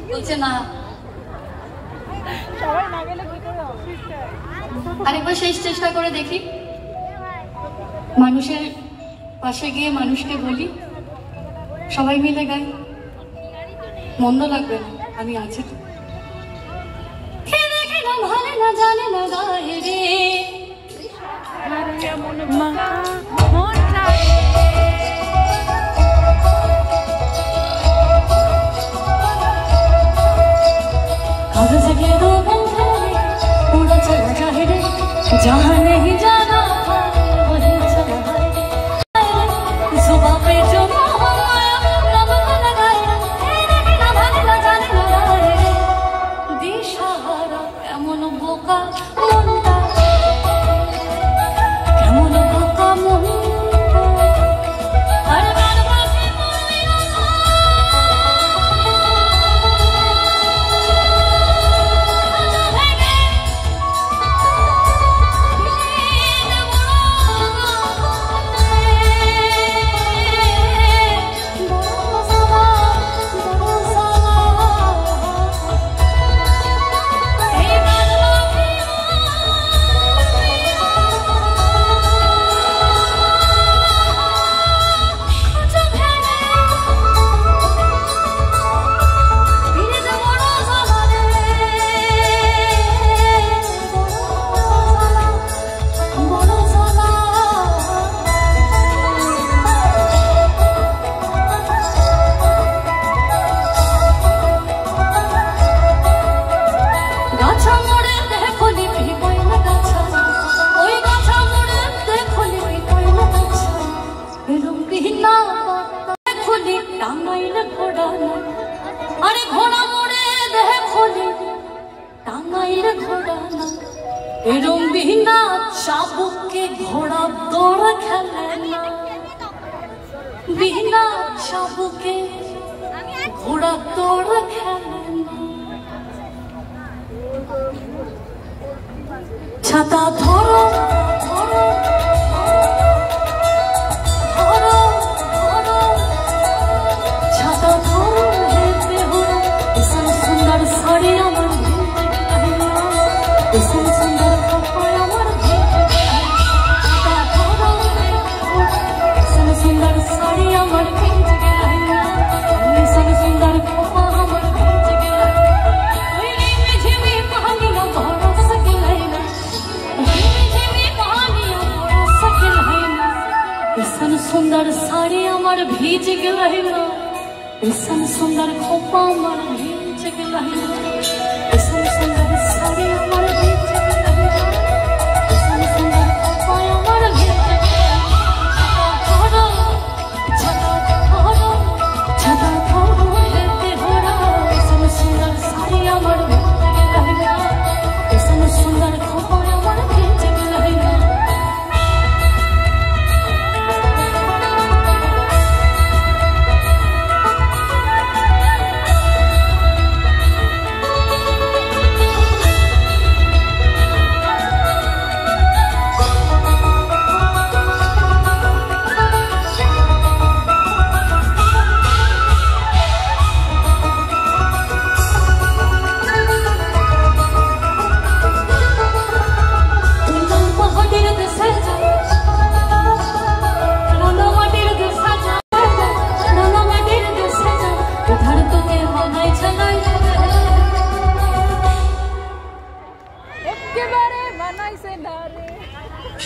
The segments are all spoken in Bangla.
বলছে না। আরেকবার শেষ চেষ্টা করে দেখি, মানুষের পাশে গিয়ে মানুষকে বলি, সবাই মিলে গাই, মন্দ লাগবে না, আমি আছি তো। ভালো না জানে না গায়ে রে जहाँ नहीं जाना वही चला सुबह पे जो दिशाहारा एमन बोका मुंडा केमन बोका मुंडा शाबुके घोड़ा दौड़ खेलना बिना शाबुके घोड़ा दौड़ खेलना छाता धरो धरो धरो धरो छाता धरो हेते हो इसन सुंदर साड़ी আমার इसन सुंदर कपड़ा আমার सुंदर साड़ी আমার ভিজ গেলা ইसन सुंदर कपड़ा আমার ভিজ গেলা ওই ঝিমি পানি না বরস গেলা ঝিমি পানি না বরস গেলা ইसन सुंदर साड़ी আমার ভিজ গেলা इसन सुंदर कपड़ा আমার ভিজ গেলা इसन सुंदर साड़ी আমার ভিজ গেলা इसन सुंदर कपड़ा আমার ভিজ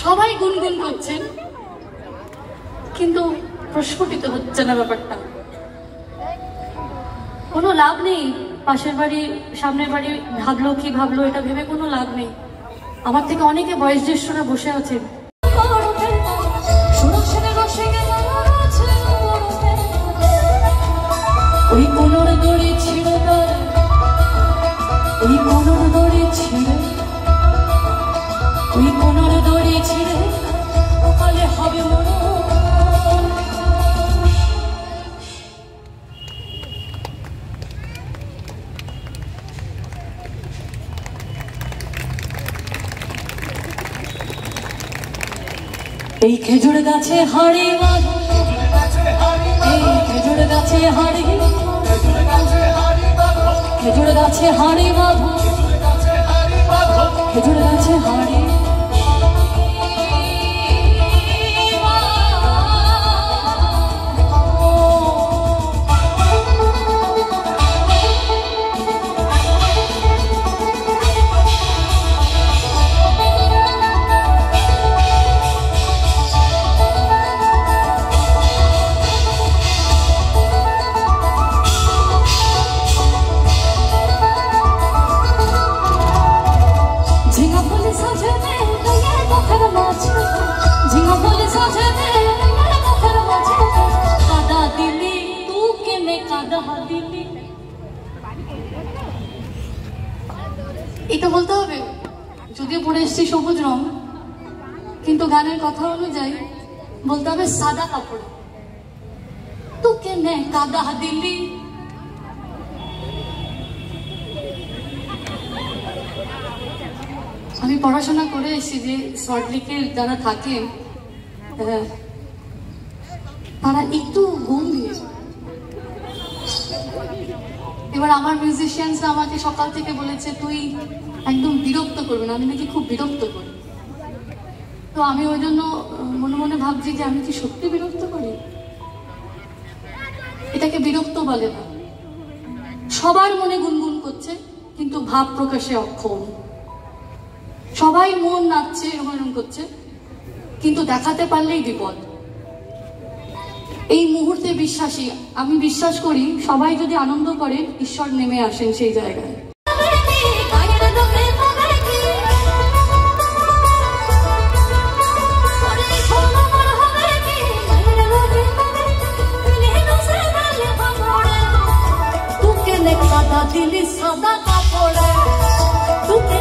সবাই গুনগুন করছেন কিন্তু প্রস্ফুটিত হচ্ছে না ব্যাপারটা। কোনো লাভ নেই, পাশের বাড়ি সামনের বাড়ি ভাবলো কি ভাবলো এটা ভেবে কোনো লাভ নেই। আমার থেকে অনেকে বয়োজ্যেষ্ঠরা বসে আছেন, ওই কোনর দড়ি ছিঁড়ে ওই কোনর দড়ি ছিঁড়ে ওই কোনর দড়ি ছিঁড়ে সকালে হবে মরণ। এই খেজুর গাছে হাড়ি এই খেজুর গাছে হাড়ি গাছে হাড়ি বাঁধো, খেজুর গাছে হাড়ি এটা বলতে হবে। যদিও পরে এসছি সবুজ রং, কিন্তু গানের কথা অনুযায়ী বলতে হবে সাদা কাপড়। তোকে নে কাদা দিলি। আমি পড়াশোনা করে এসেছি যে সল্টলেকের যারা থাকে তারা একটু গম্ভীর। এবার আমার মিউজিশিয়ানসরা আমাকে সকাল থেকে বলেছে তুই একদম বিরক্ত করবে না, আমি নাকি খুব বিরক্ত করি। তো আমি ওই জন্য মনে মনে ভাবছি যে আমি কি সত্যি বিরক্ত করি? এটাকে বিরক্ত বলে না। সবার মনে গুনগুন করছে কিন্তু ভাব প্রকাশে অক্ষম। সবাই মন নাচছে, এরকম করছে, কিন্তু দেখাতে পারলেই বিপদ। এই মুহূর্তে বিশ্বাসী, আমি বিশ্বাস করি সবাই যদি আনন্দ করেন ঈশ্বর নেমে আসেন সেই জায়গায়। তুকে নে কাদা দিলি সাদা কাপড়ে, তুকে